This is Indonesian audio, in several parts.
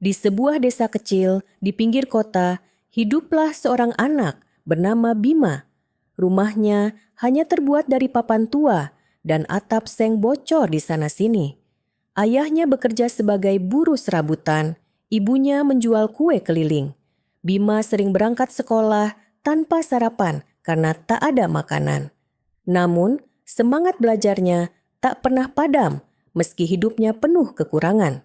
Di sebuah desa kecil di pinggir kota, hiduplah seorang anak bernama Bima. Rumahnya hanya terbuat dari papan tua dan atap seng bocor di sana-sini. Ayahnya bekerja sebagai buruh serabutan, ibunya menjual kue keliling. Bima sering berangkat sekolah tanpa sarapan karena tak ada makanan. Namun, semangat belajarnya tak pernah padam meski hidupnya penuh kekurangan.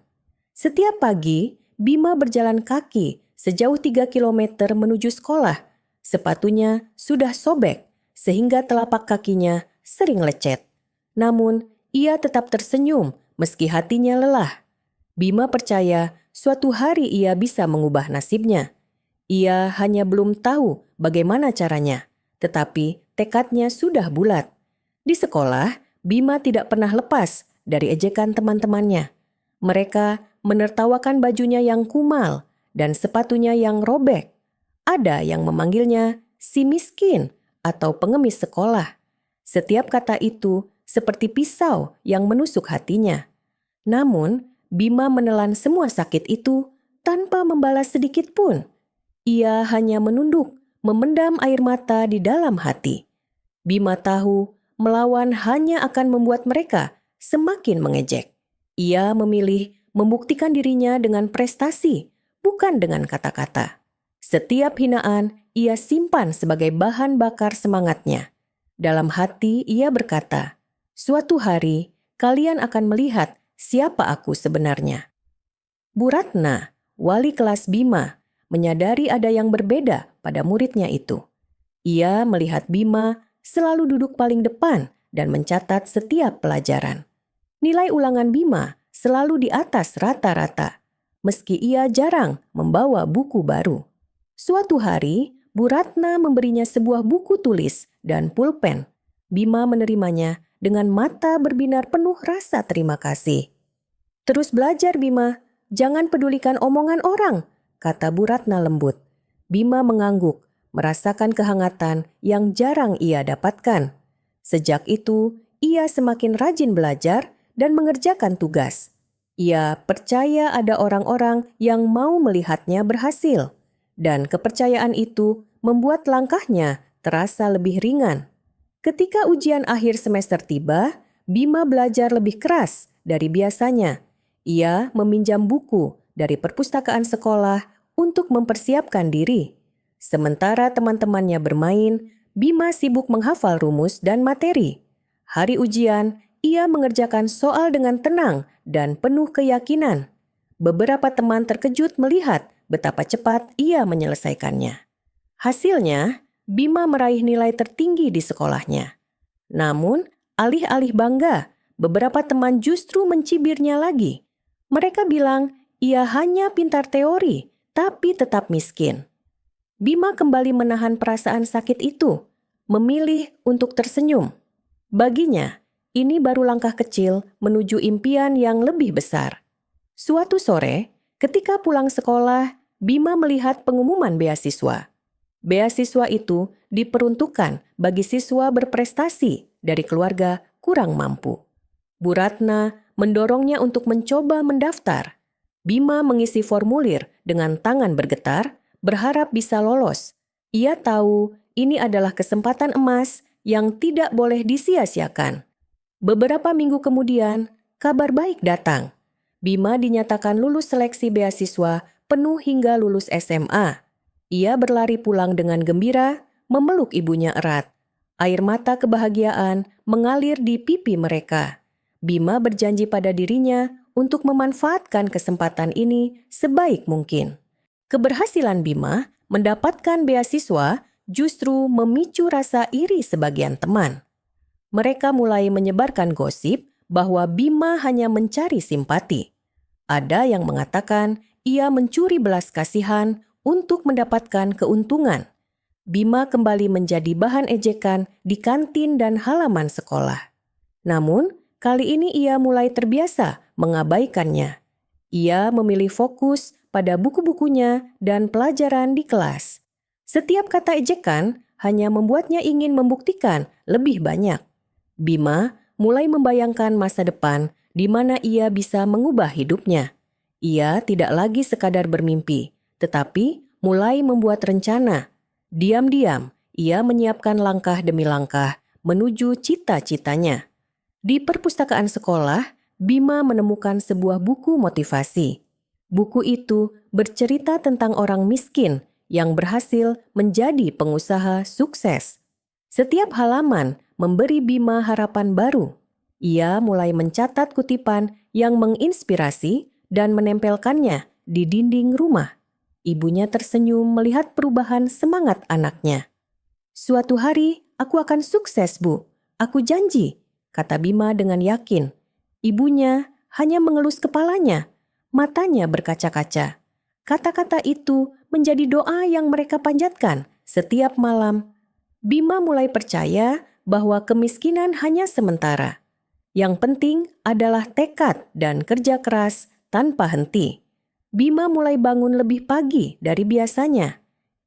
Setiap pagi, Bima berjalan kaki sejauh 3 kilometer menuju sekolah. Sepatunya sudah sobek sehingga telapak kakinya sering lecet. Namun, ia tetap tersenyum meski hatinya lelah. Bima percaya suatu hari ia bisa mengubah nasibnya. Ia hanya belum tahu bagaimana caranya, tetapi tekadnya sudah bulat. Di sekolah, Bima tidak pernah lepas dari ejekan teman-temannya. Mereka menertawakan bajunya yang kumal dan sepatunya yang robek. Ada yang memanggilnya si miskin atau pengemis sekolah. Setiap kata itu seperti pisau yang menusuk hatinya. Namun, Bima menelan semua sakit itu tanpa membalas sedikit pun. Ia hanya menunduk, memendam air mata di dalam hati. Bima tahu melawan hanya akan membuat mereka semakin mengejek. Ia memilih membuktikan dirinya dengan prestasi, bukan dengan kata-kata. Setiap hinaan ia simpan sebagai bahan bakar semangatnya. Dalam hati ia berkata, "Suatu hari kalian akan melihat siapa aku sebenarnya." Bu Ratna, wali kelas Bima, menyadari ada yang berbeda pada muridnya itu. Ia melihat Bima selalu duduk paling depan dan mencatat setiap pelajaran. Nilai ulangan Bima selalu di atas rata-rata, meski ia jarang membawa buku baru. Suatu hari, Bu Ratna memberinya sebuah buku tulis dan pulpen. Bima menerimanya dengan mata berbinar penuh rasa terima kasih. "Terus belajar, Bima. Jangan pedulikan omongan orang," kata Bu Ratna lembut. Bima mengangguk, merasakan kehangatan yang jarang ia dapatkan. Sejak itu, ia semakin rajin belajar dan mengerjakan tugas. Ia percaya ada orang-orang yang mau melihatnya berhasil, dan kepercayaan itu membuat langkahnya terasa lebih ringan. Ketika ujian akhir semester tiba, Bima belajar lebih keras dari biasanya. Ia meminjam buku dari perpustakaan sekolah untuk mempersiapkan diri. Sementara teman-temannya bermain, Bima sibuk menghafal rumus dan materi. Hari ujian, ia mengerjakan soal dengan tenang dan penuh keyakinan. Beberapa teman terkejut melihat betapa cepat ia menyelesaikannya. Hasilnya, Bima meraih nilai tertinggi di sekolahnya. Namun, alih-alih bangga, beberapa teman justru mencibirnya lagi. Mereka bilang ia hanya pintar teori, tapi tetap miskin. Bima kembali menahan perasaan sakit itu, memilih untuk tersenyum. Baginya, ini baru langkah kecil menuju impian yang lebih besar. Suatu sore, ketika pulang sekolah, Bima melihat pengumuman beasiswa. Beasiswa itu diperuntukkan bagi siswa berprestasi dari keluarga kurang mampu. Bu Ratna mendorongnya untuk mencoba mendaftar. Bima mengisi formulir dengan tangan bergetar, berharap bisa lolos. Ia tahu ini adalah kesempatan emas yang tidak boleh disia-siakan. Beberapa minggu kemudian, kabar baik datang. Bima dinyatakan lulus seleksi beasiswa penuh hingga lulus SMA. Ia berlari pulang dengan gembira, memeluk ibunya erat. Air mata kebahagiaan mengalir di pipi mereka. Bima berjanji pada dirinya untuk memanfaatkan kesempatan ini sebaik mungkin. Keberhasilan Bima mendapatkan beasiswa justru memicu rasa iri sebagian teman. Mereka mulai menyebarkan gosip bahwa Bima hanya mencari simpati. Ada yang mengatakan ia mencuri belas kasihan untuk mendapatkan keuntungan. Bima kembali menjadi bahan ejekan di kantin dan halaman sekolah. Namun, kali ini ia mulai terbiasa mengabaikannya. Ia memilih fokus pada buku-bukunya dan pelajaran di kelas. Setiap kata ejekan hanya membuatnya ingin membuktikan lebih banyak. Bima mulai membayangkan masa depan di mana ia bisa mengubah hidupnya. Ia tidak lagi sekadar bermimpi, tetapi mulai membuat rencana. Diam-diam, ia menyiapkan langkah demi langkah menuju cita-citanya. Di perpustakaan sekolah, Bima menemukan sebuah buku motivasi. Buku itu bercerita tentang orang miskin yang berhasil menjadi pengusaha sukses. Setiap halaman memberi Bima harapan baru. Ia mulai mencatat kutipan yang menginspirasi dan menempelkannya di dinding rumah. Ibunya tersenyum melihat perubahan semangat anaknya. "Suatu hari aku akan sukses, Bu. Aku janji," kata Bima dengan yakin. Ibunya hanya mengelus kepalanya, matanya berkaca-kaca. Kata-kata itu menjadi doa yang mereka panjatkan setiap malam. Bima mulai percaya bahwa kemiskinan hanya sementara. Yang penting adalah tekad dan kerja keras tanpa henti. Bima mulai bangun lebih pagi dari biasanya.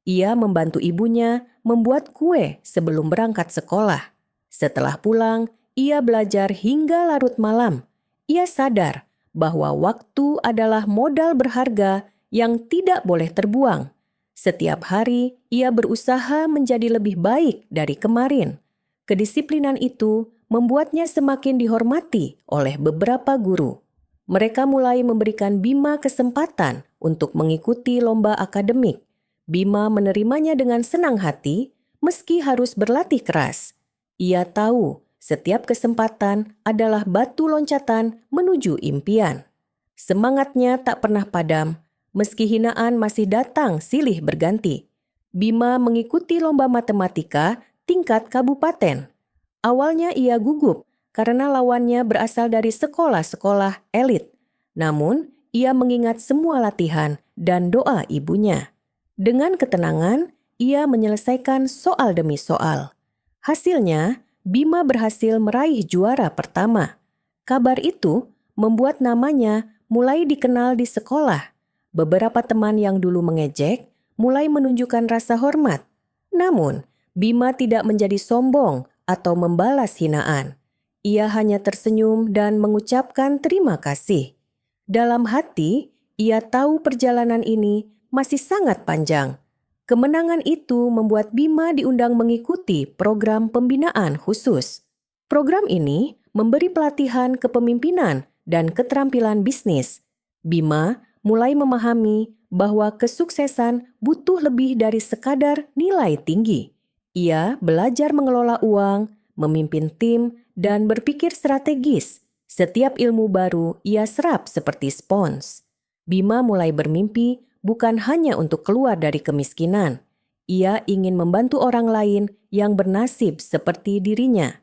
Ia membantu ibunya membuat kue sebelum berangkat sekolah. Setelah pulang, ia belajar hingga larut malam. Ia sadar bahwa waktu adalah modal berharga yang tidak boleh terbuang. Setiap hari, ia berusaha menjadi lebih baik dari kemarin. Kedisiplinan itu membuatnya semakin dihormati oleh beberapa guru. Mereka mulai memberikan Bima kesempatan untuk mengikuti lomba akademik. Bima menerimanya dengan senang hati, meski harus berlatih keras. Ia tahu setiap kesempatan adalah batu loncatan menuju impian. Semangatnya tak pernah padam, meski hinaan masih datang silih berganti. Bima mengikuti lomba matematika tingkat kabupaten. Awalnya ia gugup karena lawannya berasal dari sekolah-sekolah elit. Namun, ia mengingat semua latihan dan doa ibunya. Dengan ketenangan, ia menyelesaikan soal demi soal. Hasilnya, Bima berhasil meraih juara pertama. Kabar itu membuat namanya mulai dikenal di sekolah. Beberapa teman yang dulu mengejek mulai menunjukkan rasa hormat. Namun, Bima tidak menjadi sombong atau membalas hinaan. Ia hanya tersenyum dan mengucapkan terima kasih. Dalam hati, ia tahu perjalanan ini masih sangat panjang. Kemenangan itu membuat Bima diundang mengikuti program pembinaan khusus. Program ini memberi pelatihan kepemimpinan dan keterampilan bisnis. Bima mulai memahami bahwa kesuksesan butuh lebih dari sekadar nilai tinggi. Ia belajar mengelola uang, memimpin tim, dan berpikir strategis. Setiap ilmu baru ia serap seperti spons. Bima mulai bermimpi bukan hanya untuk keluar dari kemiskinan. Ia ingin membantu orang lain yang bernasib seperti dirinya.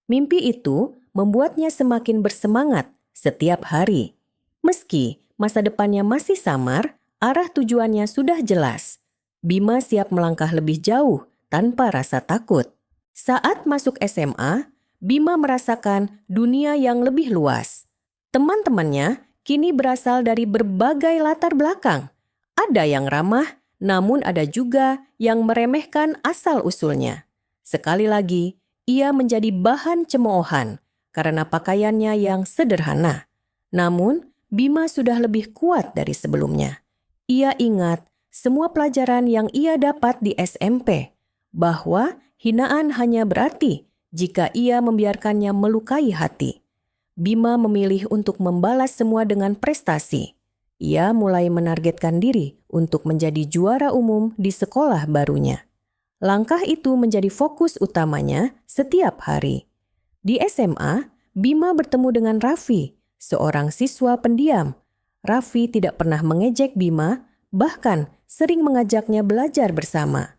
Mimpi itu membuatnya semakin bersemangat setiap hari. Meski masa depannya masih samar, arah tujuannya sudah jelas. Bima siap melangkah lebih jauh tanpa rasa takut. Saat masuk SMA, Bima merasakan dunia yang lebih luas. Teman-temannya kini berasal dari berbagai latar belakang. Ada yang ramah, namun ada juga yang meremehkan asal-usulnya. Sekali lagi, ia menjadi bahan cemoohan karena pakaiannya yang sederhana. Namun, Bima sudah lebih kuat dari sebelumnya. Ia ingat semua pelajaran yang ia dapat di SMP, bahwa hinaan hanya berarti jika ia membiarkannya melukai hati. Bima memilih untuk membalas semua dengan prestasi. Ia mulai menargetkan diri untuk menjadi juara umum di sekolah barunya. Langkah itu menjadi fokus utamanya setiap hari. Di SMA, Bima bertemu dengan Raffi, seorang siswa pendiam. Raffi tidak pernah mengejek Bima, bahkan sering mengajaknya belajar bersama.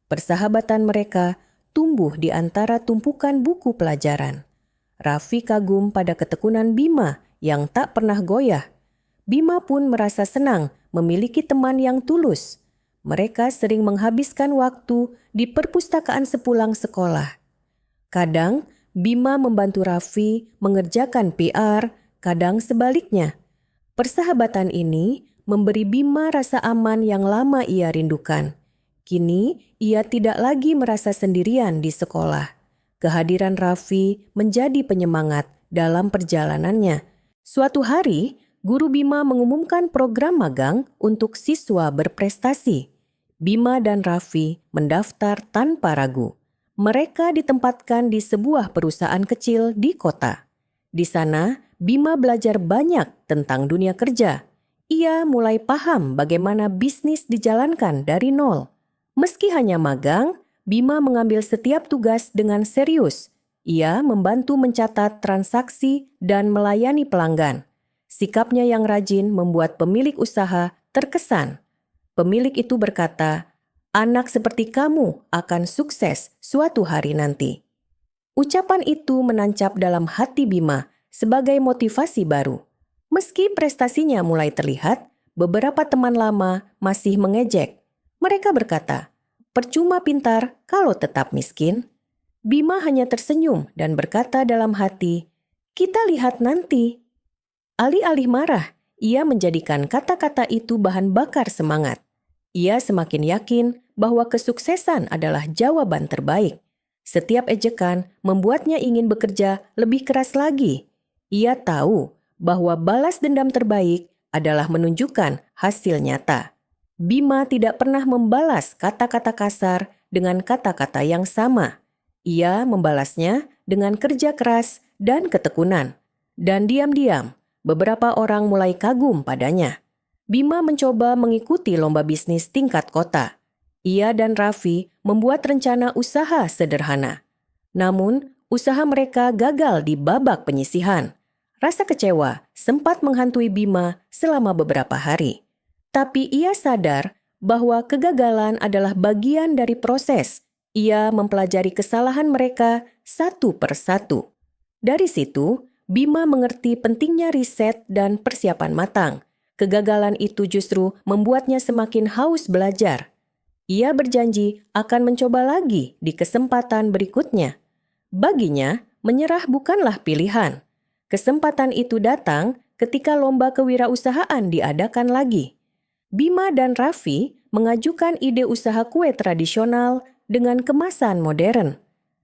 Persahabatan mereka tumbuh di antara tumpukan buku pelajaran. Raffi kagum pada ketekunan Bima yang tak pernah goyah. Bima pun merasa senang memiliki teman yang tulus. Mereka sering menghabiskan waktu di perpustakaan sepulang sekolah. Kadang, Bima membantu Raffi mengerjakan PR, kadang sebaliknya. Persahabatan ini memberi Bima rasa aman yang lama ia rindukan. Kini, ia tidak lagi merasa sendirian di sekolah. Kehadiran Raffi menjadi penyemangat dalam perjalanannya. Suatu hari, guru Bima mengumumkan program magang untuk siswa berprestasi. Bima dan Raffi mendaftar tanpa ragu. Mereka ditempatkan di sebuah perusahaan kecil di kota. Di sana, Bima belajar banyak tentang dunia kerja. Ia mulai paham bagaimana bisnis dijalankan dari nol. Meski hanya magang, Bima mengambil setiap tugas dengan serius. Ia membantu mencatat transaksi dan melayani pelanggan. Sikapnya yang rajin membuat pemilik usaha terkesan. Pemilik itu berkata, "Anak seperti kamu akan sukses suatu hari nanti." Ucapan itu menancap dalam hati Bima sebagai motivasi baru. Meski prestasinya mulai terlihat, beberapa teman lama masih mengejek. Mereka berkata, "Percuma pintar kalau tetap miskin." Bima hanya tersenyum dan berkata dalam hati, "Kita lihat nanti." Alih-alih marah, ia menjadikan kata-kata itu bahan bakar semangat. Ia semakin yakin bahwa kesuksesan adalah jawaban terbaik. Setiap ejekan membuatnya ingin bekerja lebih keras lagi. Ia tahu bahwa balas dendam terbaik adalah menunjukkan hasil nyata. Bima tidak pernah membalas kata-kata kasar dengan kata-kata yang sama. Ia membalasnya dengan kerja keras dan ketekunan. Dan diam-diam, beberapa orang mulai kagum padanya. Bima mencoba mengikuti lomba bisnis tingkat kota. Ia dan Raffi membuat rencana usaha sederhana. Namun, usaha mereka gagal di babak penyisihan. Rasa kecewa sempat menghantui Bima selama beberapa hari. Tapi ia sadar bahwa kegagalan adalah bagian dari proses. Ia mempelajari kesalahan mereka satu persatu. Dari situ, Bima mengerti pentingnya riset dan persiapan matang. Kegagalan itu justru membuatnya semakin haus belajar. Ia berjanji akan mencoba lagi di kesempatan berikutnya. Baginya, menyerah bukanlah pilihan. Kesempatan itu datang ketika lomba kewirausahaan diadakan lagi. Bima dan Raffi mengajukan ide usaha kue tradisional dengan kemasan modern.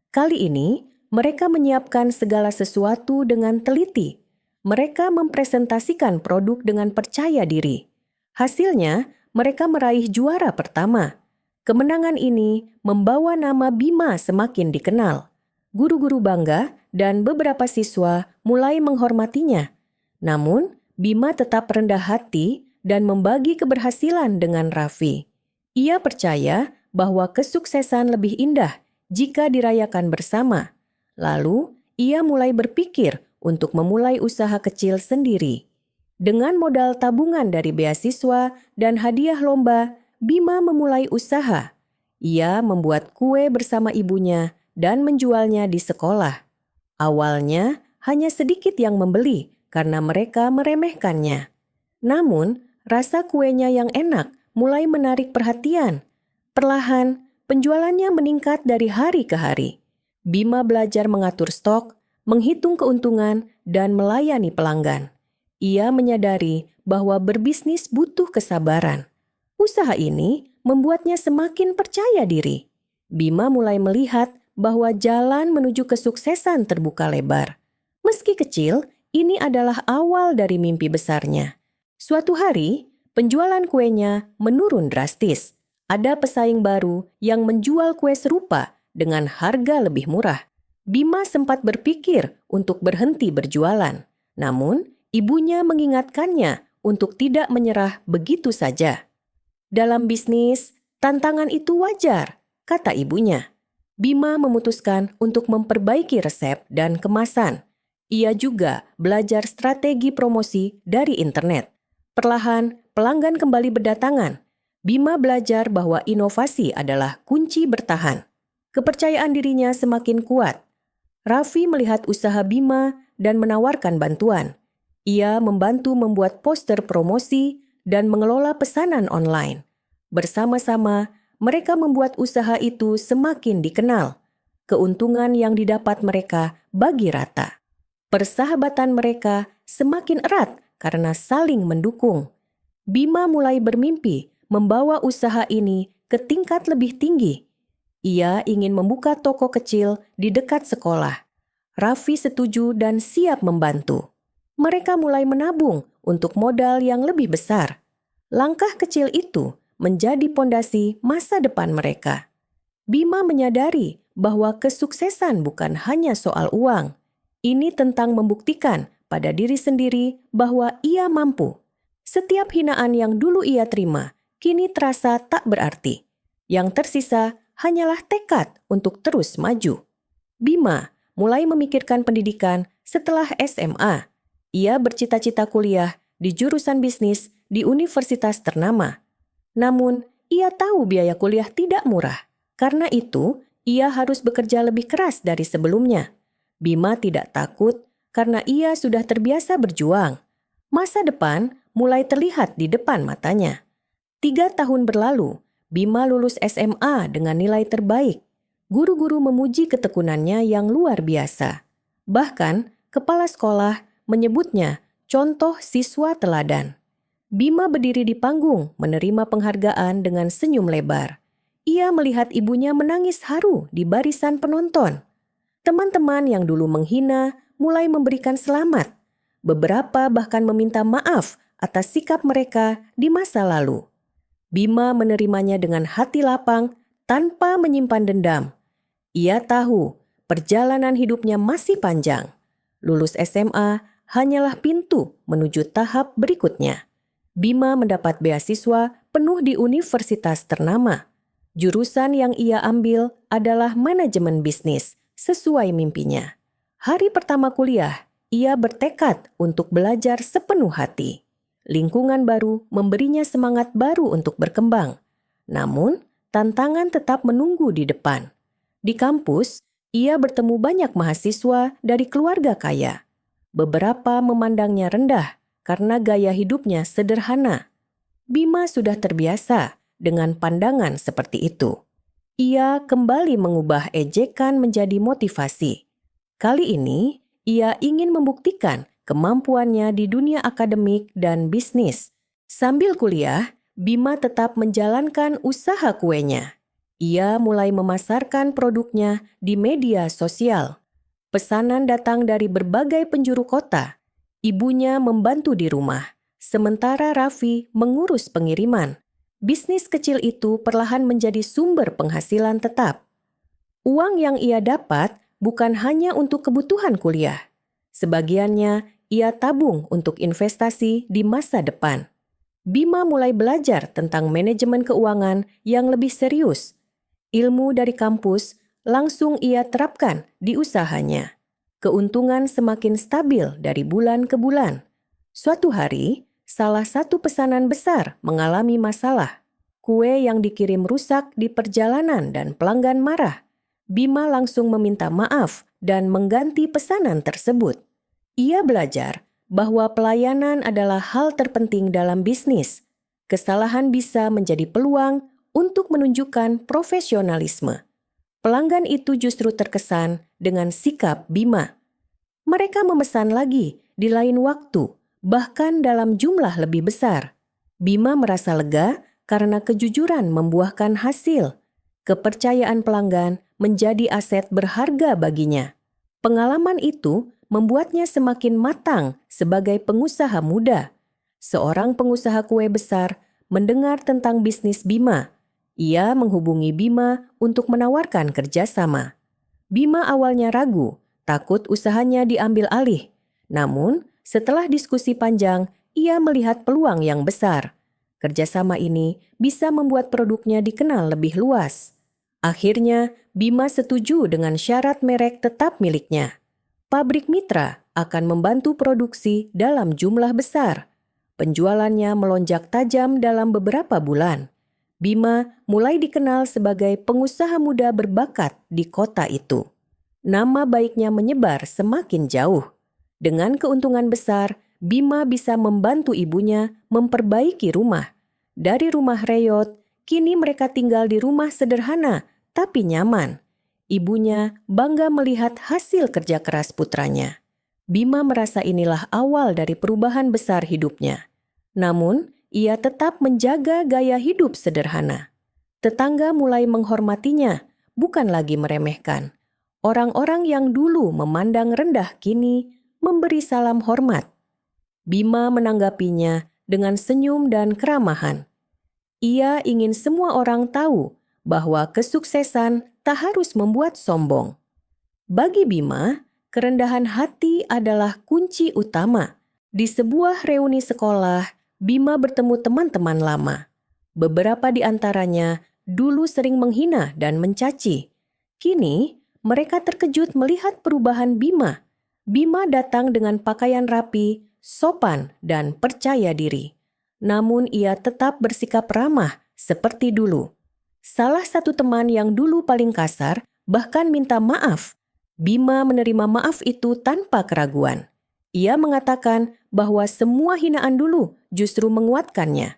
Kali ini, mereka menyiapkan segala sesuatu dengan teliti. Mereka mempresentasikan produk dengan percaya diri. Hasilnya, mereka meraih juara pertama. Kemenangan ini membawa nama Bima semakin dikenal. Guru-guru bangga dan beberapa siswa mulai menghormatinya. Namun, Bima tetap rendah hati dan membagi keberhasilan dengan Raffi. Ia percaya bahwa kesuksesan lebih indah jika dirayakan bersama. Lalu, ia mulai berpikir untuk memulai usaha kecil sendiri. Dengan modal tabungan dari beasiswa dan hadiah lomba, Bima memulai usaha. Ia membuat kue bersama ibunya dan menjualnya di sekolah. Awalnya, hanya sedikit yang membeli karena mereka meremehkannya. Namun, rasa kuenya yang enak mulai menarik perhatian. Perlahan, penjualannya meningkat dari hari ke hari. Bima belajar mengatur stok, menghitung keuntungan, dan melayani pelanggan. Ia menyadari bahwa berbisnis butuh kesabaran. Usaha ini membuatnya semakin percaya diri. Bima mulai melihat bahwa jalan menuju kesuksesan terbuka lebar. Meski kecil, ini adalah awal dari mimpi besarnya. Suatu hari, penjualan kuenya menurun drastis. Ada pesaing baru yang menjual kue serupa dengan harga lebih murah. Bima sempat berpikir untuk berhenti berjualan. Namun, ibunya mengingatkannya untuk tidak menyerah begitu saja. "Dalam bisnis, tantangan itu wajar," kata ibunya. Bima memutuskan untuk memperbaiki resep dan kemasan. Ia juga belajar strategi promosi dari internet. Perlahan, pelanggan kembali berdatangan. Bima belajar bahwa inovasi adalah kunci bertahan. Kepercayaan dirinya semakin kuat. Raffi melihat usaha Bima dan menawarkan bantuan. Ia membantu membuat poster promosi dan mengelola pesanan online. Bersama-sama, mereka membuat usaha itu semakin dikenal. Keuntungan yang didapat mereka bagi rata. Persahabatan mereka semakin erat karena saling mendukung. Bima mulai bermimpi membawa usaha ini ke tingkat lebih tinggi. Ia ingin membuka toko kecil di dekat sekolah. Raffi setuju dan siap membantu. Mereka mulai menabung untuk modal yang lebih besar. Langkah kecil itu menjadi pondasi masa depan mereka. Bima menyadari bahwa kesuksesan bukan hanya soal uang. Ini tentang membuktikan pada diri sendiri bahwa ia mampu. Setiap hinaan yang dulu ia terima, kini terasa tak berarti. Yang tersisa hanyalah tekad untuk terus maju. Bima mulai memikirkan pendidikan setelah SMA. Ia bercita-cita kuliah di jurusan bisnis di universitas ternama. Namun, ia tahu biaya kuliah tidak murah. Karena itu, ia harus bekerja lebih keras dari sebelumnya. Bima tidak takut karena ia sudah terbiasa berjuang. Masa depan mulai terlihat di depan matanya. 3 tahun berlalu, Bima lulus SMA dengan nilai terbaik. Guru-guru memuji ketekunannya yang luar biasa. Bahkan, kepala sekolah menyebutnya contoh siswa teladan. Bima berdiri di panggung menerima penghargaan dengan senyum lebar. Ia melihat ibunya menangis haru di barisan penonton. Teman-teman yang dulu menghina mulai memberikan selamat. Beberapa bahkan meminta maaf atas sikap mereka di masa lalu. Bima menerimanya dengan hati lapang tanpa menyimpan dendam. Ia tahu perjalanan hidupnya masih panjang. Lulus SMA hanyalah pintu menuju tahap berikutnya. Bima mendapat beasiswa penuh di universitas ternama. Jurusan yang ia ambil adalah manajemen bisnis, sesuai mimpinya. Hari pertama kuliah, ia bertekad untuk belajar sepenuh hati. Lingkungan baru memberinya semangat baru untuk berkembang. Namun, tantangan tetap menunggu di depan. Di kampus, ia bertemu banyak mahasiswa dari keluarga kaya. Beberapa memandangnya rendah karena gaya hidupnya sederhana. Bima sudah terbiasa dengan pandangan seperti itu. Ia kembali mengubah ejekan menjadi motivasi. Kali ini, ia ingin membuktikan kemampuannya di dunia akademik dan bisnis. Sambil kuliah, Bima tetap menjalankan usaha kuenya. Ia mulai memasarkan produknya di media sosial. Pesanan datang dari berbagai penjuru kota. Ibunya membantu di rumah, sementara Raffi mengurus pengiriman. Bisnis kecil itu perlahan menjadi sumber penghasilan tetap. Uang yang ia dapat bukan hanya untuk kebutuhan kuliah. Sebagiannya ia tabung untuk investasi di masa depan. Bima mulai belajar tentang manajemen keuangan yang lebih serius. Ilmu dari kampus langsung ia terapkan di usahanya. Keuntungan semakin stabil dari bulan ke bulan. Suatu hari, salah satu pesanan besar mengalami masalah. Kue yang dikirim rusak di perjalanan dan pelanggan marah. Bima langsung meminta maaf dan mengganti pesanan tersebut. Ia belajar bahwa pelayanan adalah hal terpenting dalam bisnis. Kesalahan bisa menjadi peluang untuk menunjukkan profesionalisme. Pelanggan itu justru terkesan dengan sikap Bima. Mereka memesan lagi di lain waktu, bahkan dalam jumlah lebih besar. Bima merasa lega karena kejujuran membuahkan hasil. Kepercayaan pelanggan menjadi aset berharga baginya. Pengalaman itu membuatnya semakin matang sebagai pengusaha muda. Seorang pengusaha kue besar mendengar tentang bisnis Bima. Ia menghubungi Bima untuk menawarkan kerjasama. Bima awalnya ragu, takut usahanya diambil alih. Namun, setelah diskusi panjang, ia melihat peluang yang besar. Kerjasama ini bisa membuat produknya dikenal lebih luas. Akhirnya, Bima setuju dengan syarat merek tetap miliknya. Pabrik mitra akan membantu produksi dalam jumlah besar. Penjualannya melonjak tajam dalam beberapa bulan. Bima mulai dikenal sebagai pengusaha muda berbakat di kota itu. Nama baiknya menyebar semakin jauh. Dengan keuntungan besar, Bima bisa membantu ibunya memperbaiki rumah. Dari rumah reyot, kini mereka tinggal di rumah sederhana tapi nyaman. Ibunya bangga melihat hasil kerja keras putranya. Bima merasa inilah awal dari perubahan besar hidupnya. Namun, ia tetap menjaga gaya hidup sederhana. Tetangga mulai menghormatinya, bukan lagi meremehkan. Orang-orang yang dulu memandang rendah kini memberi salam hormat. Bima menanggapinya dengan senyum dan keramahan. Ia ingin semua orang tahu bahwa kesuksesan tak harus membuat sombong. Bagi Bima, kerendahan hati adalah kunci utama. Di sebuah reuni sekolah, Bima bertemu teman-teman lama. Beberapa di antaranya dulu sering menghina dan mencaci. Kini, mereka terkejut melihat perubahan Bima. Bima datang dengan pakaian rapi, sopan, dan percaya diri. Namun ia tetap bersikap ramah seperti dulu. Salah satu teman yang dulu paling kasar bahkan minta maaf. Bima menerima maaf itu tanpa keraguan. Ia mengatakan bahwa semua hinaan dulu justru menguatkannya.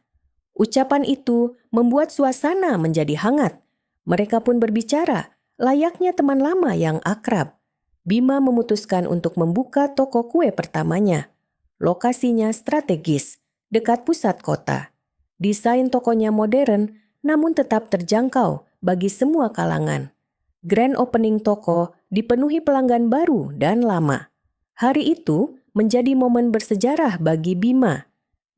Ucapan itu membuat suasana menjadi hangat. Mereka pun berbicara, layaknya teman lama yang akrab. Bima memutuskan untuk membuka toko kue pertamanya. Lokasinya strategis, dekat pusat kota. Desain tokonya modern, namun tetap terjangkau bagi semua kalangan. Grand opening toko dipenuhi pelanggan baru dan lama. Hari itu menjadi momen bersejarah bagi Bima.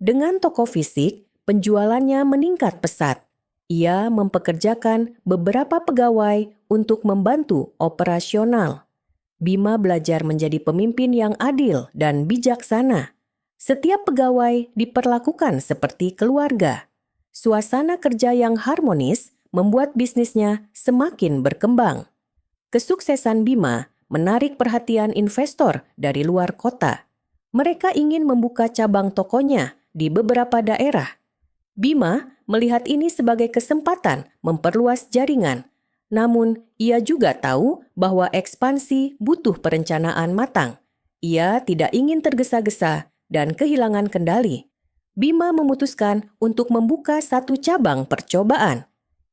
Dengan toko fisik, penjualannya meningkat pesat. Ia mempekerjakan beberapa pegawai untuk membantu operasional. Bima belajar menjadi pemimpin yang adil dan bijaksana. Setiap pegawai diperlakukan seperti keluarga. Suasana kerja yang harmonis membuat bisnisnya semakin berkembang. Kesuksesan Bima menarik perhatian investor dari luar kota. Mereka ingin membuka cabang tokonya di beberapa daerah. Bima melihat ini sebagai kesempatan memperluas jaringan. Namun, ia juga tahu bahwa ekspansi butuh perencanaan matang. Ia tidak ingin tergesa-gesa dan kehilangan kendali. Bima memutuskan untuk membuka satu cabang percobaan.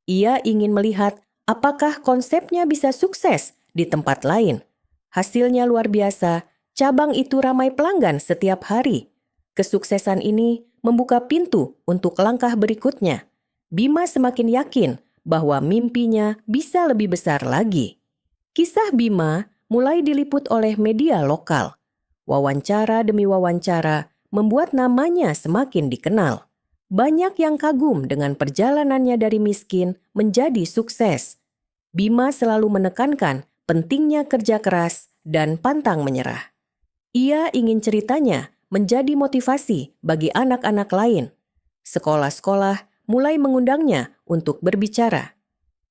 Ia ingin melihat apakah konsepnya bisa sukses di tempat lain. Hasilnya luar biasa, cabang itu ramai pelanggan setiap hari. Kesuksesan ini membuka pintu untuk langkah berikutnya. Bima semakin yakin bahwa mimpinya bisa lebih besar lagi. Kisah Bima mulai diliput oleh media lokal. Wawancara demi wawancara membuat namanya semakin dikenal. Banyak yang kagum dengan perjalanannya dari miskin menjadi sukses. Bima selalu menekankan pentingnya kerja keras dan pantang menyerah. Ia ingin ceritanya menjadi motivasi bagi anak-anak lain. Sekolah-sekolah mulai mengundangnya untuk berbicara.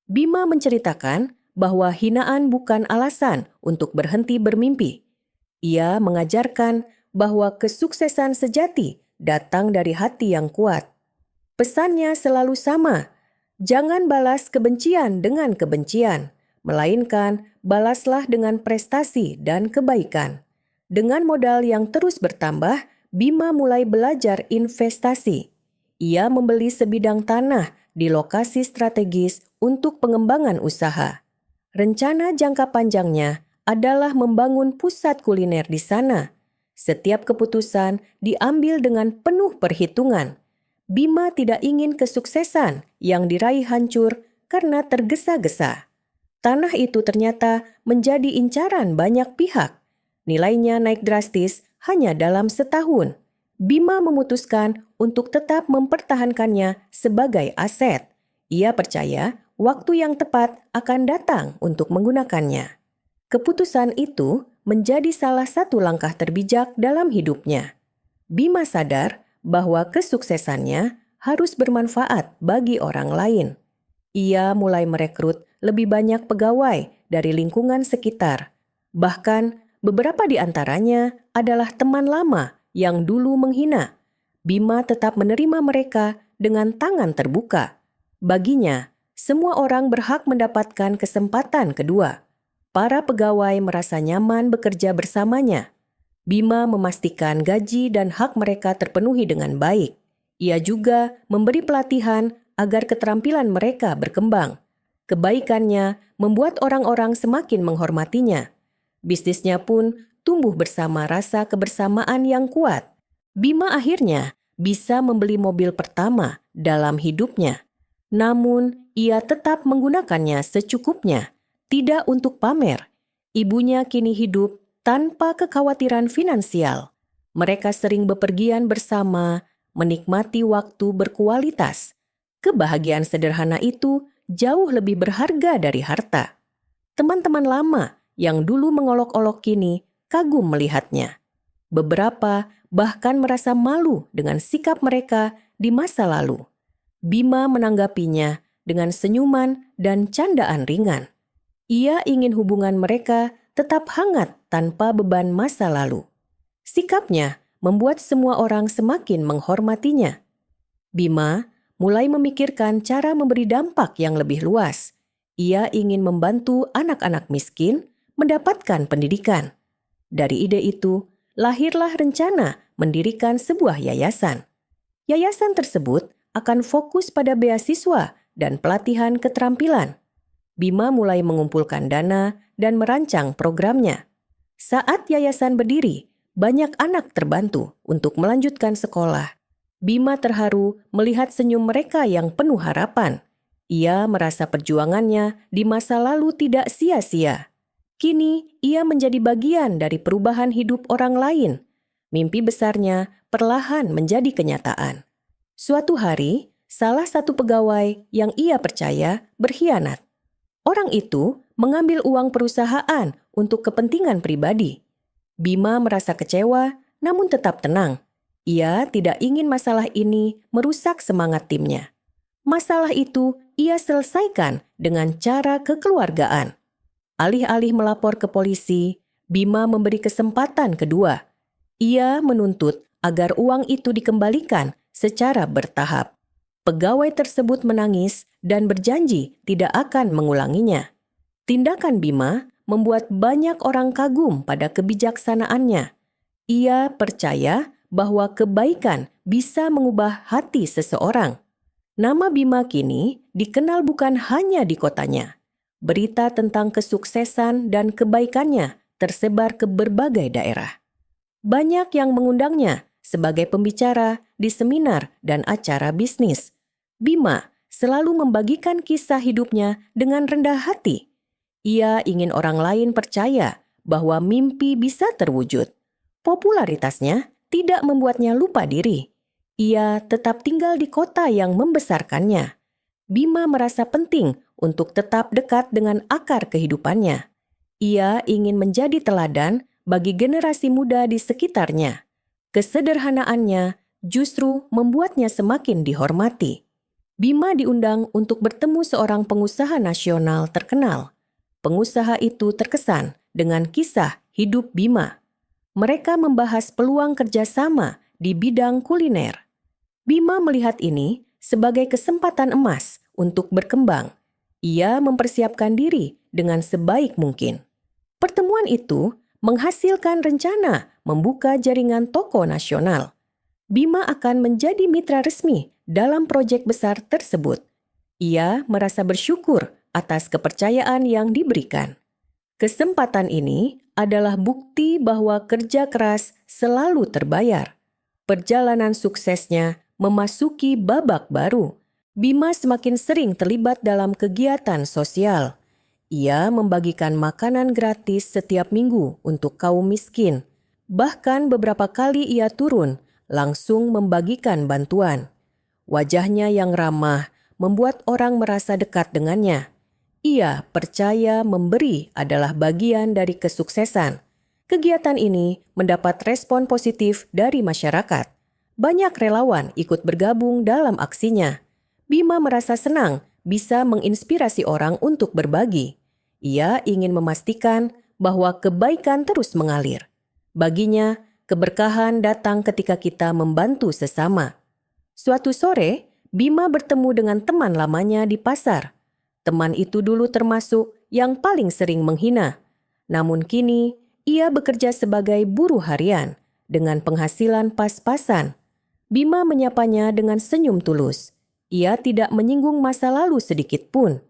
Bima menceritakan bahwa hinaan bukan alasan untuk berhenti bermimpi. Ia mengajarkan bahwa kesuksesan sejati datang dari hati yang kuat. Pesannya selalu sama, jangan balas kebencian dengan kebencian, melainkan balaslah dengan prestasi dan kebaikan. Dengan modal yang terus bertambah, Bima mulai belajar investasi. Ia membeli sebidang tanah di lokasi strategis untuk pengembangan usaha. Rencana jangka panjangnya adalah membangun pusat kuliner di sana. Setiap keputusan diambil dengan penuh perhitungan. Bima tidak ingin kesuksesan yang diraih hancur karena tergesa-gesa. Tanah itu ternyata menjadi incaran banyak pihak. Nilainya naik drastis hanya dalam setahun. Bima memutuskan untuk tetap mempertahankannya sebagai aset. Ia percaya waktu yang tepat akan datang untuk menggunakannya. Keputusan itu menjadi salah satu langkah terbijak dalam hidupnya. Bima sadar bahwa kesuksesannya harus bermanfaat bagi orang lain. Ia mulai merekrut lebih banyak pegawai dari lingkungan sekitar. Bahkan beberapa di antaranya adalah teman lama yang dulu menghina. Bima tetap menerima mereka dengan tangan terbuka. Baginya, semua orang berhak mendapatkan kesempatan kedua. Para pegawai merasa nyaman bekerja bersamanya. Bima memastikan gaji dan hak mereka terpenuhi dengan baik. Ia juga memberi pelatihan agar keterampilan mereka berkembang. Kebaikannya membuat orang-orang semakin menghormatinya. Bisnisnya pun tumbuh bersama rasa kebersamaan yang kuat. Bima akhirnya bisa membeli mobil pertama dalam hidupnya. Namun, ia tetap menggunakannya secukupnya, tidak untuk pamer. Ibunya kini hidup tanpa kekhawatiran finansial. Mereka sering bepergian bersama, menikmati waktu berkualitas. Kebahagiaan sederhana itu jauh lebih berharga dari harta. Teman-teman lama yang dulu mengolok-olok kini kagum melihatnya. Beberapa bahkan merasa malu dengan sikap mereka di masa lalu. Bima menanggapinya dengan senyuman dan candaan ringan. Ia ingin hubungan mereka tetap hangat tanpa beban masa lalu. Sikapnya membuat semua orang semakin menghormatinya. Bima mulai memikirkan cara memberi dampak yang lebih luas. Ia ingin membantu anak-anak miskin mendapatkan pendidikan. Dari ide itu, lahirlah rencana mendirikan sebuah yayasan. Yayasan tersebut akan fokus pada beasiswa dan pelatihan keterampilan. Bima mulai mengumpulkan dana dan merancang programnya. Saat yayasan berdiri, banyak anak terbantu untuk melanjutkan sekolah. Bima terharu melihat senyum mereka yang penuh harapan. Ia merasa perjuangannya di masa lalu tidak sia-sia. Kini, ia menjadi bagian dari perubahan hidup orang lain. Mimpi besarnya perlahan menjadi kenyataan. Suatu hari, salah satu pegawai yang ia percaya berkhianat. Orang itu mengambil uang perusahaan untuk kepentingan pribadi. Bima merasa kecewa, namun tetap tenang. Ia tidak ingin masalah ini merusak semangat timnya. Masalah itu ia selesaikan dengan cara kekeluargaan. Alih-alih melapor ke polisi, Bima memberi kesempatan kedua. Ia menuntut agar uang itu dikembalikan secara bertahap. Pegawai tersebut menangis dan berjanji tidak akan mengulanginya. Tindakan Bima membuat banyak orang kagum pada kebijaksanaannya. Ia percaya bahwa kebaikan bisa mengubah hati seseorang. Nama Bima kini dikenal bukan hanya di kotanya. Berita tentang kesuksesan dan kebaikannya tersebar ke berbagai daerah. Banyak yang mengundangnya sebagai pembicara di seminar dan acara bisnis. Bima selalu membagikan kisah hidupnya dengan rendah hati. Ia ingin orang lain percaya bahwa mimpi bisa terwujud. Popularitasnya tidak membuatnya lupa diri. Ia tetap tinggal di kota yang membesarkannya. Bima merasa penting untuk tetap dekat dengan akar kehidupannya. Ia ingin menjadi teladan bagi generasi muda di sekitarnya. Kesederhanaannya justru membuatnya semakin dihormati. Bima diundang untuk bertemu seorang pengusaha nasional terkenal. Pengusaha itu terkesan dengan kisah hidup Bima. Mereka membahas peluang kerjasama di bidang kuliner. Bima melihat ini sebagai kesempatan emas untuk berkembang. Ia mempersiapkan diri dengan sebaik mungkin. Pertemuan itu menghasilkan rencana membuka jaringan toko nasional. Bima akan menjadi mitra resmi dalam proyek besar tersebut. Ia merasa bersyukur atas kepercayaan yang diberikan. Kesempatan ini adalah bukti bahwa kerja keras selalu terbayar. Perjalanan suksesnya memasuki babak baru. Bima semakin sering terlibat dalam kegiatan sosial. Ia membagikan makanan gratis setiap minggu untuk kaum miskin. Bahkan beberapa kali ia turun langsung membagikan bantuan. Wajahnya yang ramah membuat orang merasa dekat dengannya. Ia percaya memberi adalah bagian dari kesuksesan. Kegiatan ini mendapat respon positif dari masyarakat. Banyak relawan ikut bergabung dalam aksinya. Bima merasa senang bisa menginspirasi orang untuk berbagi. Ia ingin memastikan bahwa kebaikan terus mengalir. Baginya, keberkahan datang ketika kita membantu sesama. Suatu sore, Bima bertemu dengan teman lamanya di pasar. Teman itu dulu termasuk yang paling sering menghina. Namun kini, ia bekerja sebagai buruh harian dengan penghasilan pas-pasan. Bima menyapanya dengan senyum tulus. Ia tidak menyinggung masa lalu sedikit pun.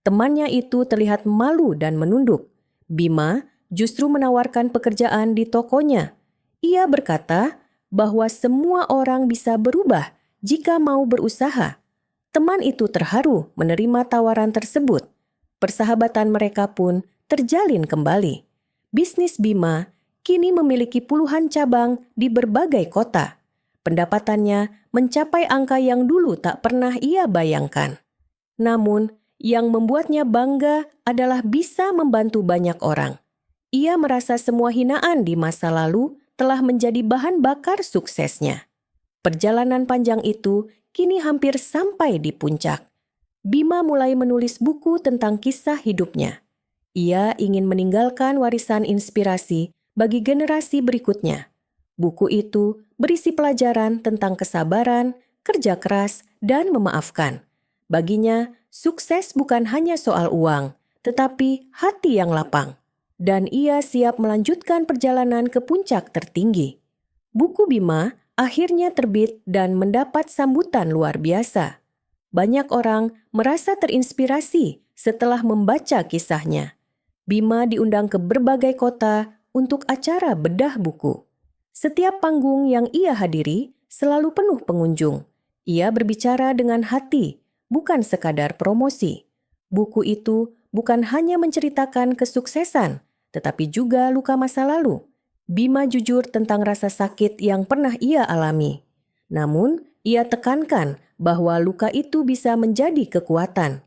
Temannya itu terlihat malu dan menunduk. Bima justru menawarkan pekerjaan di tokonya. Ia berkata bahwa semua orang bisa berubah jika mau berusaha. Teman itu terharu menerima tawaran tersebut. Persahabatan mereka pun terjalin kembali. Bisnis Bima kini memiliki puluhan cabang di berbagai kota. Pendapatannya mencapai angka yang dulu tak pernah ia bayangkan. Namun, yang membuatnya bangga adalah bisa membantu banyak orang. Ia merasa semua hinaan di masa lalu telah menjadi bahan bakar suksesnya. Perjalanan panjang itu kini hampir sampai di puncak. Bima mulai menulis buku tentang kisah hidupnya. Ia ingin meninggalkan warisan inspirasi bagi generasi berikutnya. Buku itu berisi pelajaran tentang kesabaran, kerja keras, dan memaafkan. Baginya, sukses bukan hanya soal uang, tetapi hati yang lapang. Dan ia siap melanjutkan perjalanan ke puncak tertinggi. Buku Bima akhirnya terbit dan mendapat sambutan luar biasa. Banyak orang merasa terinspirasi setelah membaca kisahnya. Bima diundang ke berbagai kota untuk acara bedah buku. Setiap panggung yang ia hadiri selalu penuh pengunjung. Ia berbicara dengan hati, bukan sekadar promosi. Buku itu bukan hanya menceritakan kesuksesan, tetapi juga luka masa lalu. Bima jujur tentang rasa sakit yang pernah ia alami. Namun, ia tekankan bahwa luka itu bisa menjadi kekuatan.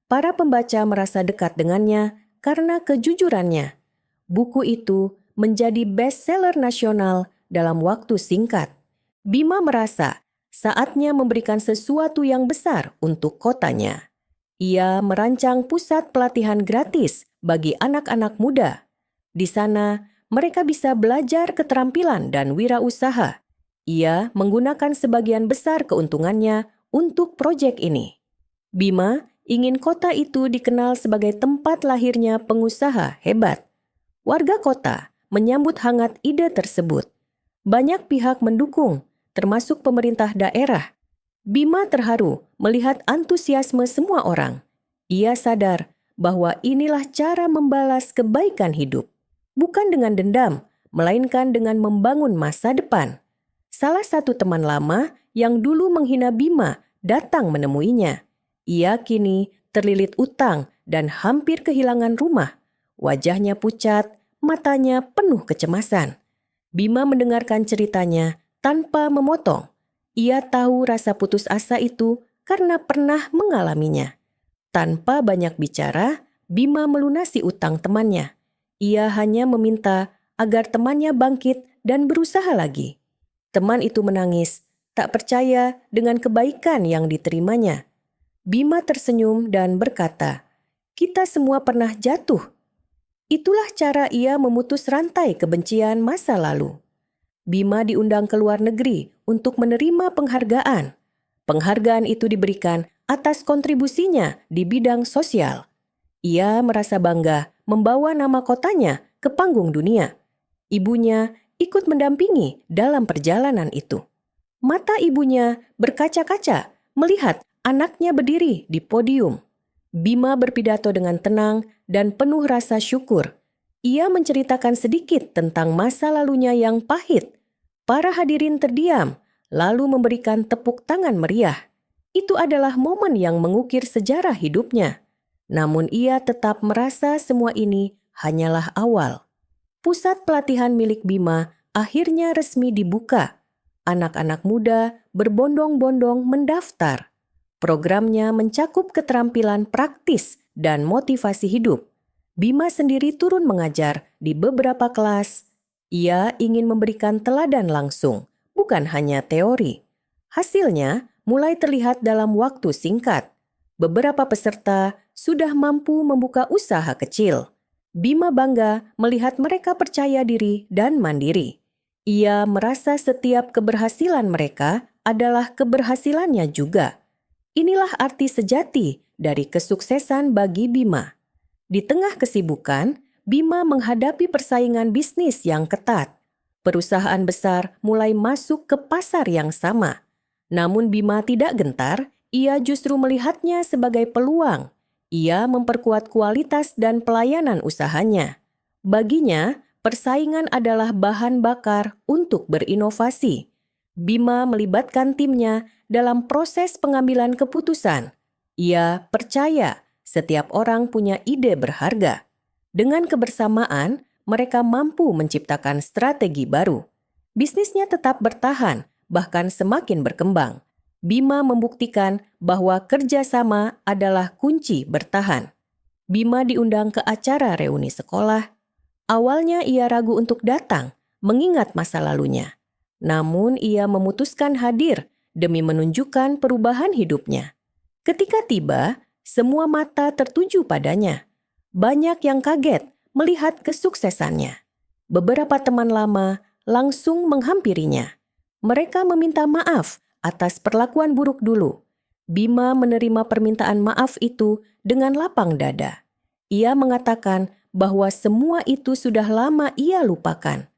Para pembaca merasa dekat dengannya karena kejujurannya. Buku itu menjadi bestseller nasional dalam waktu singkat. Bima merasa saatnya memberikan sesuatu yang besar untuk kotanya. Ia merancang pusat pelatihan gratis bagi anak-anak muda. Di sana, mereka bisa belajar keterampilan dan wirausaha. Ia menggunakan sebagian besar keuntungannya untuk proyek ini. Bima ingin kota itu dikenal sebagai tempat lahirnya pengusaha hebat. Warga kota menyambut hangat ide tersebut. Banyak pihak mendukung, termasuk pemerintah daerah. Bima terharu melihat antusiasme semua orang. Ia sadar bahwa inilah cara membalas kebaikan hidup. Bukan dengan dendam, melainkan dengan membangun masa depan. Salah satu teman lama yang dulu menghina Bima datang menemuinya. Ia kini terlilit utang dan hampir kehilangan rumah. Wajahnya pucat, matanya penuh kecemasan. Bima mendengarkan ceritanya tanpa memotong. Ia tahu rasa putus asa itu karena pernah mengalaminya. Tanpa banyak bicara, Bima melunasi utang temannya. Ia hanya meminta agar temannya bangkit dan berusaha lagi. Teman itu menangis, tak percaya dengan kebaikan yang diterimanya. Bima tersenyum dan berkata, "Kita semua pernah jatuh." Itulah cara ia memutus rantai kebencian masa lalu. Bima diundang ke luar negeri untuk menerima penghargaan. Penghargaan itu diberikan atas kontribusinya di bidang sosial. Ia merasa bangga membawa nama kotanya ke panggung dunia. Ibunya ikut mendampingi dalam perjalanan itu. Mata ibunya berkaca-kaca melihat anaknya berdiri di podium. Bima berpidato dengan tenang dan penuh rasa syukur. Ia menceritakan sedikit tentang masa lalunya yang pahit. Para hadirin terdiam, lalu memberikan tepuk tangan meriah. Itu adalah momen yang mengukir sejarah hidupnya. Namun ia tetap merasa semua ini hanyalah awal. Pusat pelatihan milik Bima akhirnya resmi dibuka. Anak-anak muda berbondong-bondong mendaftar. Programnya mencakup keterampilan praktis dan motivasi hidup. Bima sendiri turun mengajar di beberapa kelas. Ia ingin memberikan teladan langsung, bukan hanya teori. Hasilnya mulai terlihat dalam waktu singkat. Beberapa peserta sudah mampu membuka usaha kecil. Bima bangga melihat mereka percaya diri dan mandiri. Ia merasa setiap keberhasilan mereka adalah keberhasilannya juga. Inilah arti sejati dari kesuksesan bagi Bima. Di tengah kesibukan, Bima menghadapi persaingan bisnis yang ketat. Perusahaan besar mulai masuk ke pasar yang sama. Namun Bima tidak gentar, ia justru melihatnya sebagai peluang. Ia memperkuat kualitas dan pelayanan usahanya. Baginya, persaingan adalah bahan bakar untuk berinovasi. Bima melibatkan timnya dalam proses pengambilan keputusan. Ia percaya setiap orang punya ide berharga. Dengan kebersamaan, mereka mampu menciptakan strategi baru. Bisnisnya tetap bertahan, bahkan semakin berkembang. Bima membuktikan bahwa kerjasama adalah kunci bertahan. Bima diundang ke acara reuni sekolah. Awalnya ia ragu untuk datang, mengingat masa lalunya. Namun ia memutuskan hadir demi menunjukkan perubahan hidupnya. Ketika tiba, semua mata tertuju padanya. Banyak yang kaget melihat kesuksesannya. Beberapa teman lama langsung menghampirinya. Mereka meminta maaf atas perlakuan buruk dulu. Bima menerima permintaan maaf itu dengan lapang dada. Ia mengatakan bahwa semua itu sudah lama ia lupakan.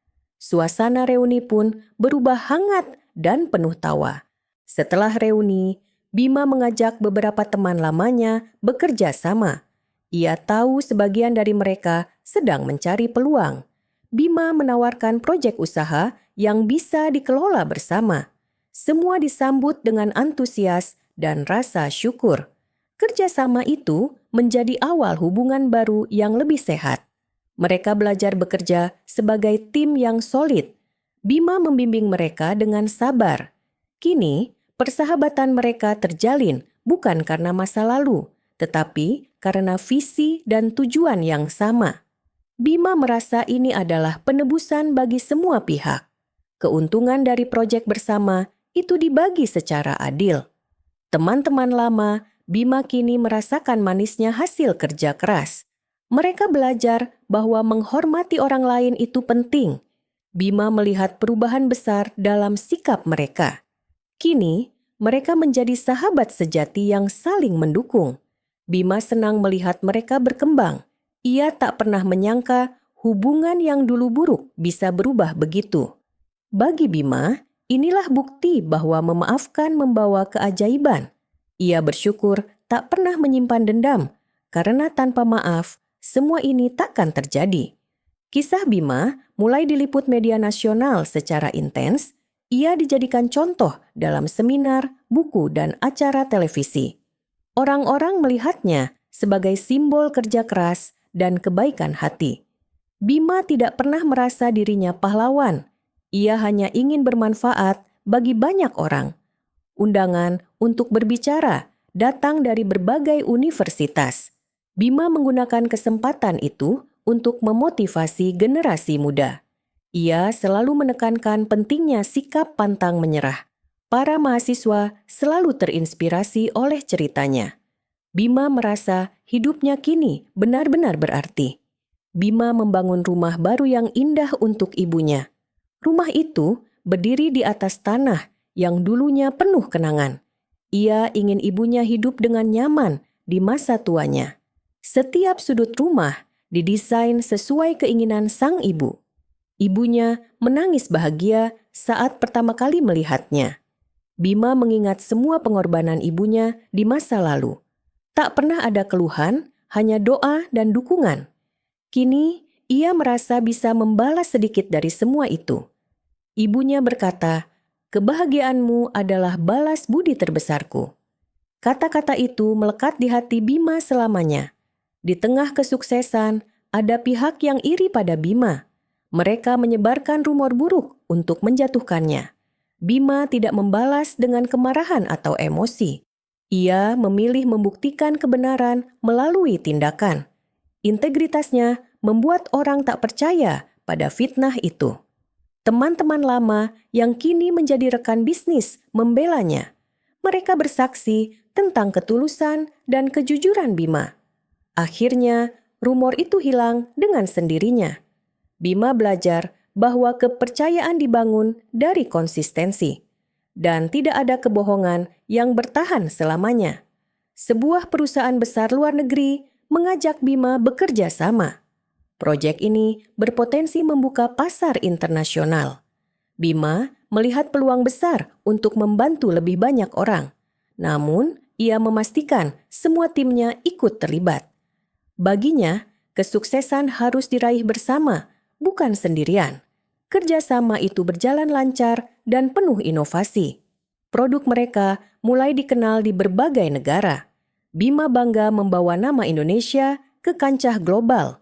Suasana reuni pun berubah hangat dan penuh tawa. Setelah reuni, Bima mengajak beberapa teman lamanya bekerja sama. Ia tahu sebagian dari mereka sedang mencari peluang. Bima menawarkan proyek usaha yang bisa dikelola bersama. Semua disambut dengan antusias dan rasa syukur. Kerjasama itu menjadi awal hubungan baru yang lebih sehat. Mereka belajar bekerja sebagai tim yang solid. Bima membimbing mereka dengan sabar. Kini, persahabatan mereka terjalin bukan karena masa lalu, tetapi karena visi dan tujuan yang sama. Bima merasa ini adalah penebusan bagi semua pihak. Keuntungan dari proyek bersama itu dibagi secara adil. Teman-teman lama, Bima kini merasakan manisnya hasil kerja keras. Mereka belajar bahwa menghormati orang lain itu penting. Bima melihat perubahan besar dalam sikap mereka. Kini, mereka menjadi sahabat sejati yang saling mendukung. Bima senang melihat mereka berkembang. Ia tak pernah menyangka hubungan yang dulu buruk bisa berubah begitu. Bagi Bima, inilah bukti bahwa memaafkan membawa keajaiban. Ia bersyukur tak pernah menyimpan dendam, karena tanpa maaf, semua ini takkan terjadi. Kisah Bima mulai diliput media nasional secara intens. Ia dijadikan contoh dalam seminar, buku, dan acara televisi. Orang-orang melihatnya sebagai simbol kerja keras dan kebaikan hati. Bima tidak pernah merasa dirinya pahlawan. Ia hanya ingin bermanfaat bagi banyak orang. Undangan untuk berbicara datang dari berbagai universitas. Bima menggunakan kesempatan itu untuk memotivasi generasi muda. Ia selalu menekankan pentingnya sikap pantang menyerah. Para mahasiswa selalu terinspirasi oleh ceritanya. Bima merasa hidupnya kini benar-benar berarti. Bima membangun rumah baru yang indah untuk ibunya. Rumah itu berdiri di atas tanah yang dulunya penuh kenangan. Ia ingin ibunya hidup dengan nyaman di masa tuanya. Setiap sudut rumah didesain sesuai keinginan sang ibu. Ibunya menangis bahagia saat pertama kali melihatnya. Bima mengingat semua pengorbanan ibunya di masa lalu. Tak pernah ada keluhan, hanya doa dan dukungan. Kini, ia merasa bisa membalas sedikit dari semua itu. Ibunya berkata, "Kebahagiaanmu adalah balas budi terbesarku." Kata-kata itu melekat di hati Bima selamanya. Di tengah kesuksesan, ada pihak yang iri pada Bima. Mereka menyebarkan rumor buruk untuk menjatuhkannya. Bima tidak membalas dengan kemarahan atau emosi. Ia memilih membuktikan kebenaran melalui tindakan. Integritasnya membuat orang tak percaya pada fitnah itu. Teman-teman lama yang kini menjadi rekan bisnis membelanya. Mereka bersaksi tentang ketulusan dan kejujuran Bima. Akhirnya, rumor itu hilang dengan sendirinya. Bima belajar bahwa kepercayaan dibangun dari konsistensi, dan tidak ada kebohongan yang bertahan selamanya. Sebuah perusahaan besar luar negeri mengajak Bima bekerja sama. Proyek ini berpotensi membuka pasar internasional. Bima melihat peluang besar untuk membantu lebih banyak orang. Namun, ia memastikan semua timnya ikut terlibat. Baginya, kesuksesan harus diraih bersama, bukan sendirian. Kerjasama itu berjalan lancar dan penuh inovasi. Produk mereka mulai dikenal di berbagai negara. Bima bangga membawa nama Indonesia ke kancah global.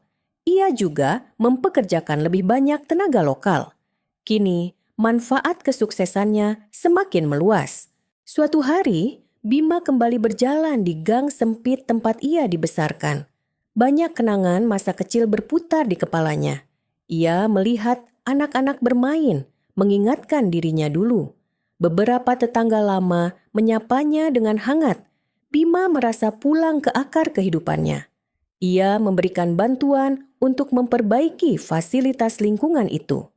Ia juga mempekerjakan lebih banyak tenaga lokal. Kini, manfaat kesuksesannya semakin meluas. Suatu hari, Bima kembali berjalan di gang sempit tempat ia dibesarkan. Banyak kenangan masa kecil berputar di kepalanya. Ia melihat anak-anak bermain, mengingatkan dirinya dulu. Beberapa tetangga lama menyapanya dengan hangat. Bima merasa pulang ke akar kehidupannya. Ia memberikan bantuan untuk memperbaiki fasilitas lingkungan itu.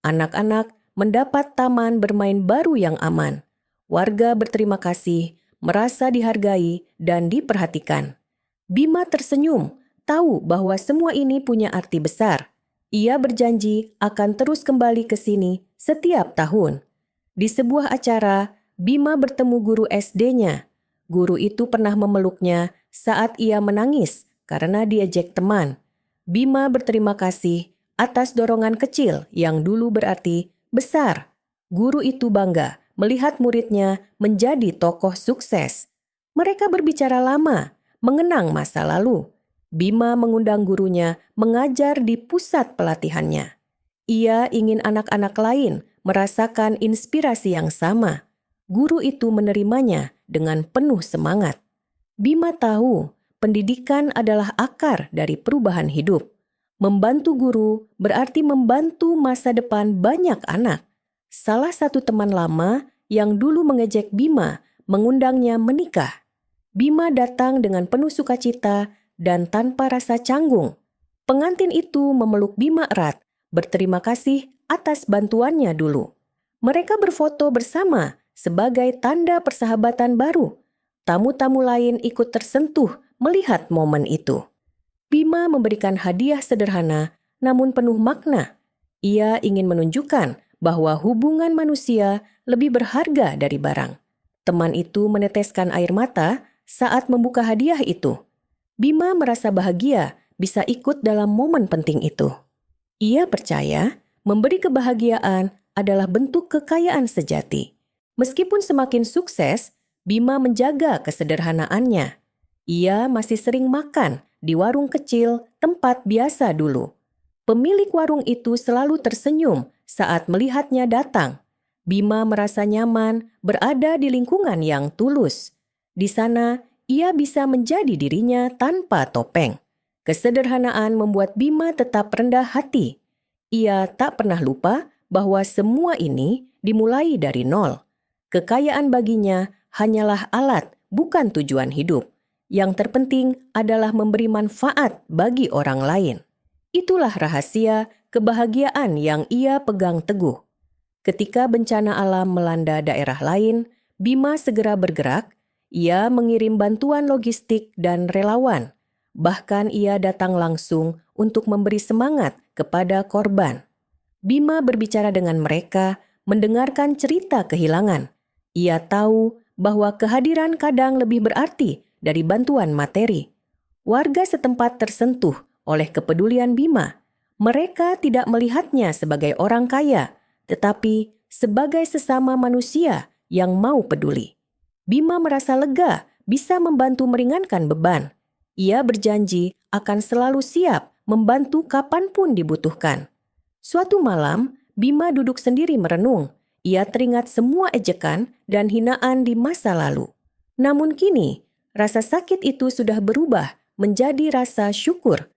Anak-anak mendapat taman bermain baru yang aman. Warga berterima kasih, merasa dihargai dan diperhatikan. Bima tersenyum, tahu bahwa semua ini punya arti besar. Ia berjanji akan terus kembali ke sini setiap tahun. Di sebuah acara, Bima bertemu guru SD-nya. Guru itu pernah memeluknya saat ia menangis karena diejek teman. Bima berterima kasih atas dorongan kecil yang dulu berarti besar. Guru itu bangga melihat muridnya menjadi tokoh sukses. Mereka berbicara lama, mengenang masa lalu. Bima mengundang gurunya mengajar di pusat pelatihannya. Ia ingin anak-anak lain merasakan inspirasi yang sama. Guru itu menerimanya dengan penuh semangat. Bima tahu pendidikan adalah akar dari perubahan hidup. Membantu guru berarti membantu masa depan banyak anak. Salah satu teman lama yang dulu mengejek Bima mengundangnya menikah. Bima datang dengan penuh sukacita dan tanpa rasa canggung. Pengantin itu memeluk Bima erat, berterima kasih atas bantuannya dulu. Mereka berfoto bersama sebagai tanda persahabatan baru. Tamu-tamu lain ikut tersentuh melihat momen itu. Bima memberikan hadiah sederhana namun penuh makna. Ia ingin menunjukkan bahwa hubungan manusia lebih berharga dari barang. Teman itu meneteskan air mata saat membuka hadiah itu. Bima merasa bahagia bisa ikut dalam momen penting itu. Ia percaya memberi kebahagiaan adalah bentuk kekayaan sejati. Meskipun semakin sukses, Bima menjaga kesederhanaannya. Ia masih sering makan di warung kecil tempat biasa dulu. Pemilik warung itu selalu tersenyum saat melihatnya datang. Bima merasa nyaman berada di lingkungan yang tulus. Di sana, ia bisa menjadi dirinya tanpa topeng. Kesederhanaan membuat Bima tetap rendah hati. Ia tak pernah lupa bahwa semua ini dimulai dari nol. Kekayaan baginya hanyalah alat, bukan tujuan hidup. Yang terpenting adalah memberi manfaat bagi orang lain. Itulah rahasia kebahagiaan yang ia pegang teguh. Ketika bencana alam melanda daerah lain, Bima segera bergerak. Ia mengirim bantuan logistik dan relawan. Bahkan ia datang langsung untuk memberi semangat kepada korban. Bima berbicara dengan mereka, mendengarkan cerita kehilangan. Ia tahu bahwa kehadiran kadang lebih berarti dari bantuan materi. Warga setempat tersentuh oleh kepedulian Bima. Mereka tidak melihatnya sebagai orang kaya, tetapi sebagai sesama manusia yang mau peduli. Bima merasa lega bisa membantu meringankan beban. Ia berjanji akan selalu siap membantu kapanpun dibutuhkan. Suatu malam, Bima duduk sendiri merenung. Ia teringat semua ejekan dan hinaan di masa lalu. Namun kini, rasa sakit itu sudah berubah menjadi rasa syukur.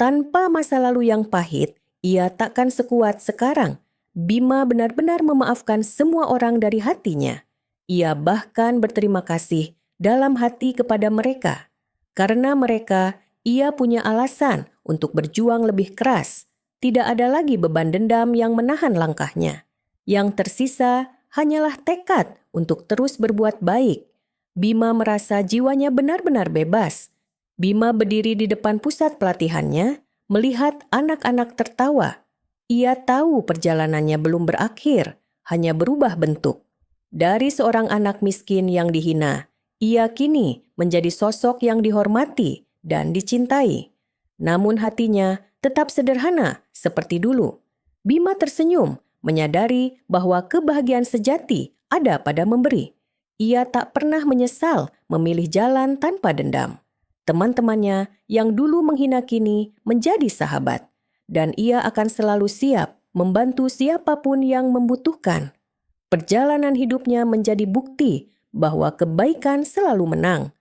Tanpa masa lalu yang pahit, ia takkan sekuat sekarang. Bima benar-benar memaafkan semua orang dari hatinya. Ia bahkan berterima kasih dalam hati kepada mereka. Karena mereka, ia punya alasan untuk berjuang lebih keras. Tidak ada lagi beban dendam yang menahan langkahnya. Yang tersisa hanyalah tekad untuk terus berbuat baik. Bima merasa jiwanya benar-benar bebas. Bima berdiri di depan pusat pelatihannya, melihat anak-anak tertawa. Ia tahu perjalanannya belum berakhir, hanya berubah bentuk. Dari seorang anak miskin yang dihina, ia kini menjadi sosok yang dihormati dan dicintai. Namun hatinya tetap sederhana seperti dulu. Bima tersenyum, menyadari bahwa kebahagiaan sejati ada pada memberi. Ia tak pernah menyesal memilih jalan tanpa dendam. Teman-temannya yang dulu menghina kini menjadi sahabat, dan ia akan selalu siap membantu siapapun yang membutuhkan. Perjalanan hidupnya menjadi bukti bahwa kebaikan selalu menang,